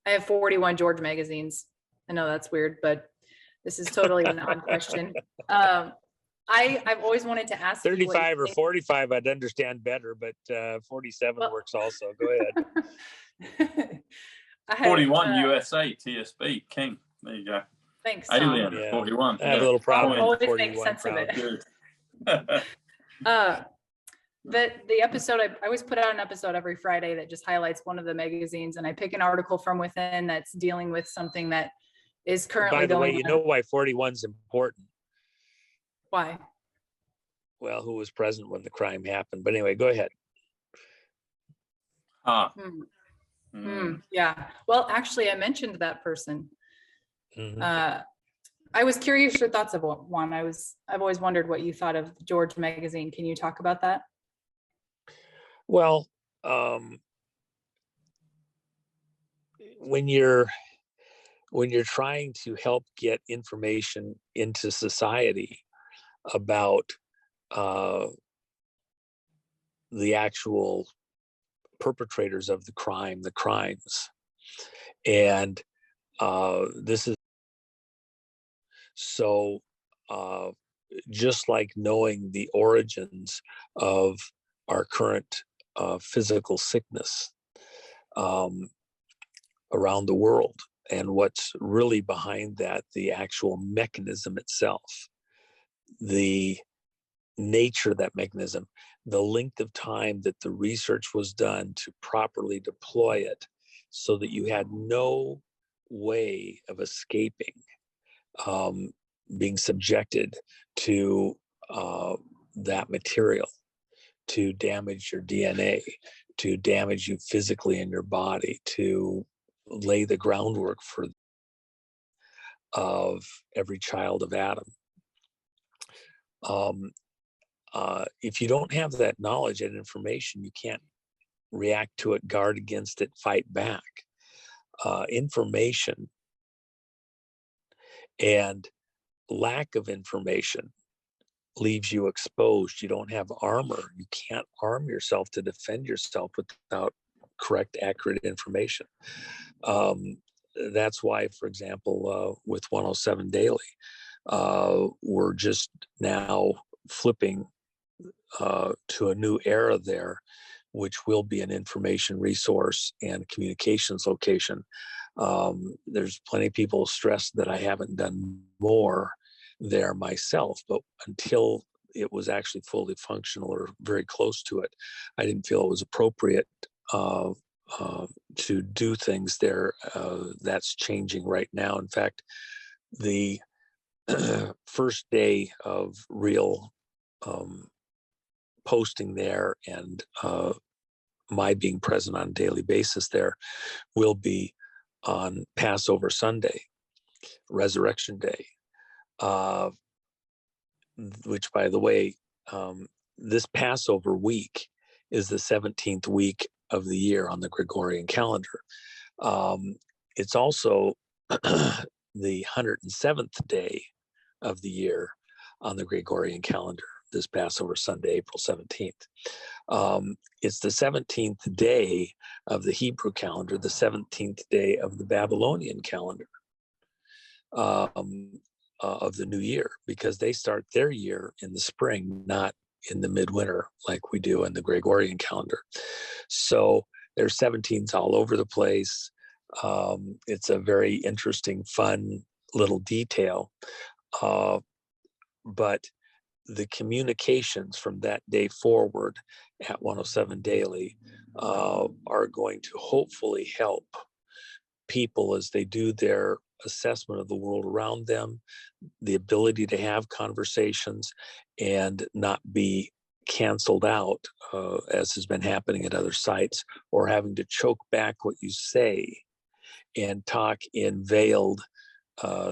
I have 41 George magazines. I know that's weird, but this is totally an odd question. I've always wanted to ask 35 or 45, I'd understand better, but 47 works also. Go ahead. 41 USA TSB King. There you go. Thanks, Alien 41. I have a little problem. Always make sense of it. The episode, I always put out an episode every Friday that just highlights one of the magazines, and I pick an article from within that's dealing with something that is currently going on. By the way, you know why 41's important? Why? Well, who was present when the crime happened? But anyway, go ahead. Yeah. Well, actually, I mentioned that person. Mm-hmm. I was curious your thoughts of one. I've always wondered what you thought of George magazine. Can you talk about that? Well, when you're trying to help get information into society about the actual perpetrators of the crimes, and this is so just like knowing the origins of our current physical sickness around the world, and what's really behind that, the actual mechanism itself, the nature of that mechanism, the length of time that the research was done to properly deploy it so that you had no way of escaping being subjected to that material, to damage your DNA, to damage you physically in your body, to lay the groundwork for of every child of Adam. If you don't have that knowledge and information, you can't react to it, guard against it, fight back. Information and lack of information leaves you exposed. You don't have armor. You can't arm yourself to defend yourself without correct, accurate information. That's why, for example, with 107 Daily, we're just now flipping to a new era there, which will be an information resource and communications location. There's plenty of people stressed that I haven't done more there myself, but until it was actually fully functional or very close to it, I didn't feel it was appropriate to do things there. That's changing right now. In fact, the first day of real posting there and my being present on a daily basis there will be on Passover Sunday, Resurrection Day, which, by the way, this Passover week is the 17th week of the year on the Gregorian calendar. It's also the 107th day of the year on the Gregorian calendar, this Passover Sunday, April 17th. It's the 17th day of the Hebrew calendar, the 17th day of the Babylonian calendar of the new year, because they start their year in the spring, not in the midwinter like we do in the Gregorian calendar. So there's 17s all over the place. It's a very interesting, fun little detail. But the communications from that day forward at 107 Daily are going to hopefully help people as they do their assessment of the world around them, the ability to have conversations and not be canceled out, as has been happening at other sites, or having to choke back what you say and talk in veiled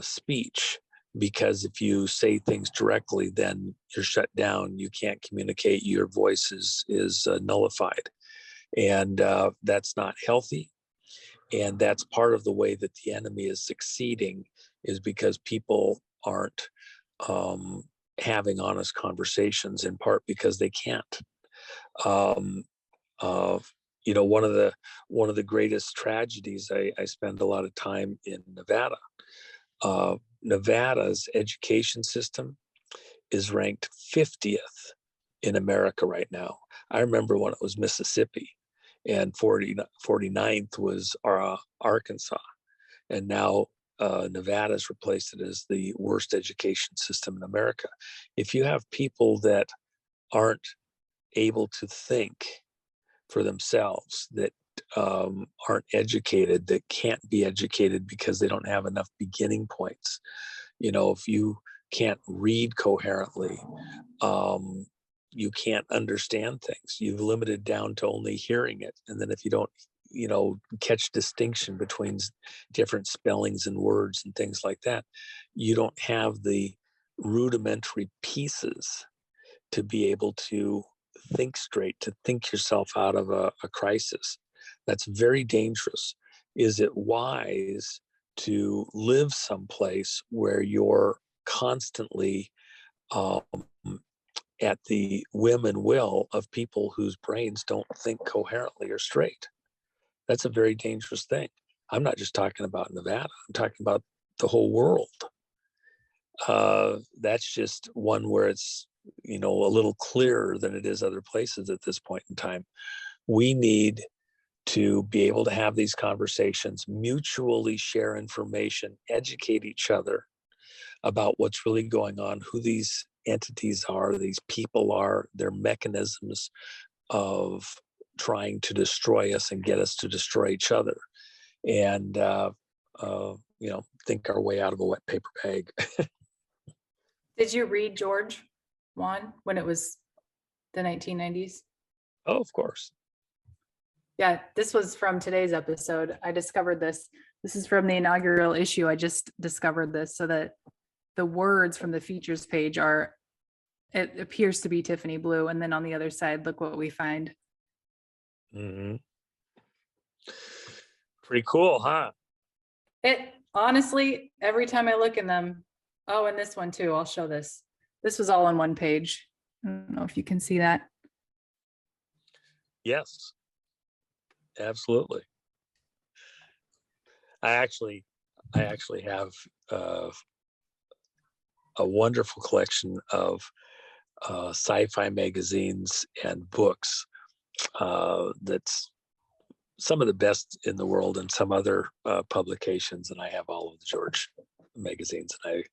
speech. Because if you say things directly, then you're shut down. You can't communicate. Your voice is nullified. And that's not healthy. And that's part of the way that the enemy is succeeding, is because people aren't having honest conversations, in part because they can't. one of the greatest tragedies, I spend a lot of time in Nevada. Nevada's education system is ranked 50th in America right now. I remember when it was Mississippi, and 49th was Arkansas, and now Nevada's replaced it as the worst education system in America. If you have people that aren't able to think for themselves, that aren't educated, that can't be educated because they don't have enough beginning points, if you can't read coherently, you can't understand things. You've limited down to only hearing it. And then if you don't, catch distinction between different spellings and words and things like that, you don't have the rudimentary pieces to be able to think straight, to think yourself out of a crisis. That's very dangerous. Is it wise to live someplace where you're constantly at the whim and will of people whose brains don't think coherently or straight? That's a very dangerous thing. I'm not just talking about Nevada. I'm talking about the whole world. That's just one where it's, a little clearer than it is other places at this point in time. We need to be able to have these conversations, mutually share information, educate each other about what's really going on, who these entities are, these people are, their mechanisms of trying to destroy us and get us to destroy each other, and think our way out of a wet paper bag. Did you read George Juan when it was the 1990s? Oh, of course. Yeah, this was from today's episode. I discovered this. This is from the inaugural issue. I just discovered this, so that the words from the features page it appears to be Tiffany blue. And then on the other side, look what we find. Mm-hmm. Pretty cool, huh? It honestly, every time I look in them, oh, and this one too, I'll show this. This was all on one page. I don't know if you can see that. Yes, absolutely. I actually have a wonderful collection of sci-fi magazines and books that's some of the best in the world, and some other publications. And I have all of the George magazines, and I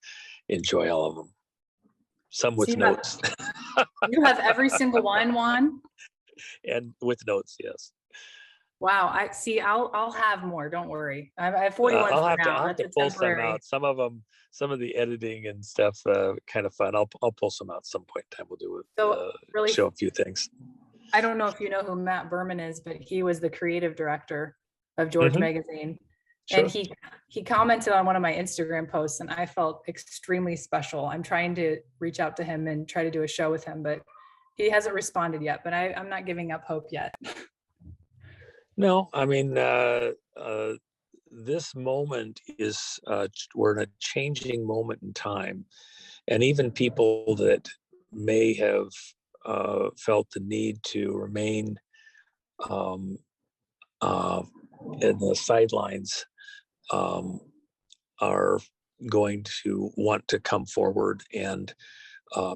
enjoy all of them. Some with notes. You have every single one, Juan? And with notes, yes. Wow, I see. I'll have more. Don't worry. I have 41 I'll for have now. to That's pull temporary. some out. Some of them, some of the editing and stuff, kind of fun. I'll pull some out at some point in time. We'll do it. So really, show a few things. I don't know if you know who Matt Berman is, but he was the creative director of George magazine. Sure. And he commented on one of my Instagram posts, and I felt extremely special. I'm trying to reach out to him and try to do a show with him, but he hasn't responded yet. But I'm not giving up hope yet. No, I mean, this moment is, we're in a changing moment in time. And even people that may have felt the need to remain in the sidelines are going to want to come forward and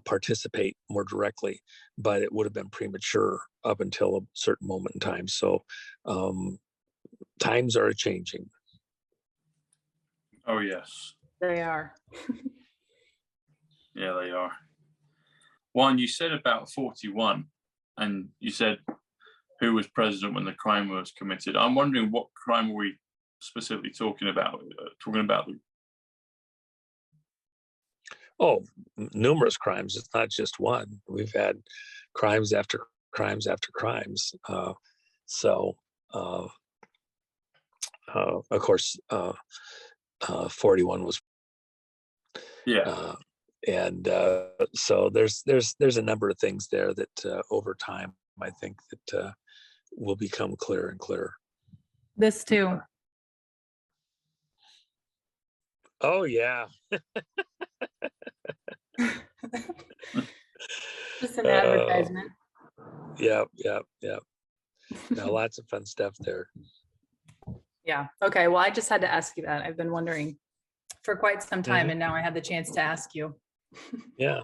participate more directly, but it would have been premature up until a certain moment in time. So times are changing. Oh, yes. They are. Yeah, they are. Juan, you said about 41, and you said who was president when the crime was committed. I'm wondering what crime were we specifically talking about? Numerous crimes. It's not just one. We've had crimes after crimes after crimes. Of course, 41 was. Yeah. So there's a number of things there that over time I think that will become clearer and clearer. This too. Oh yeah. Just an advertisement. Yeah. Now, lots of fun stuff there. Yeah. Okay. Well, I just had to ask you that. I've been wondering for quite some time, Mhm. and now I had the chance to ask you. Yeah.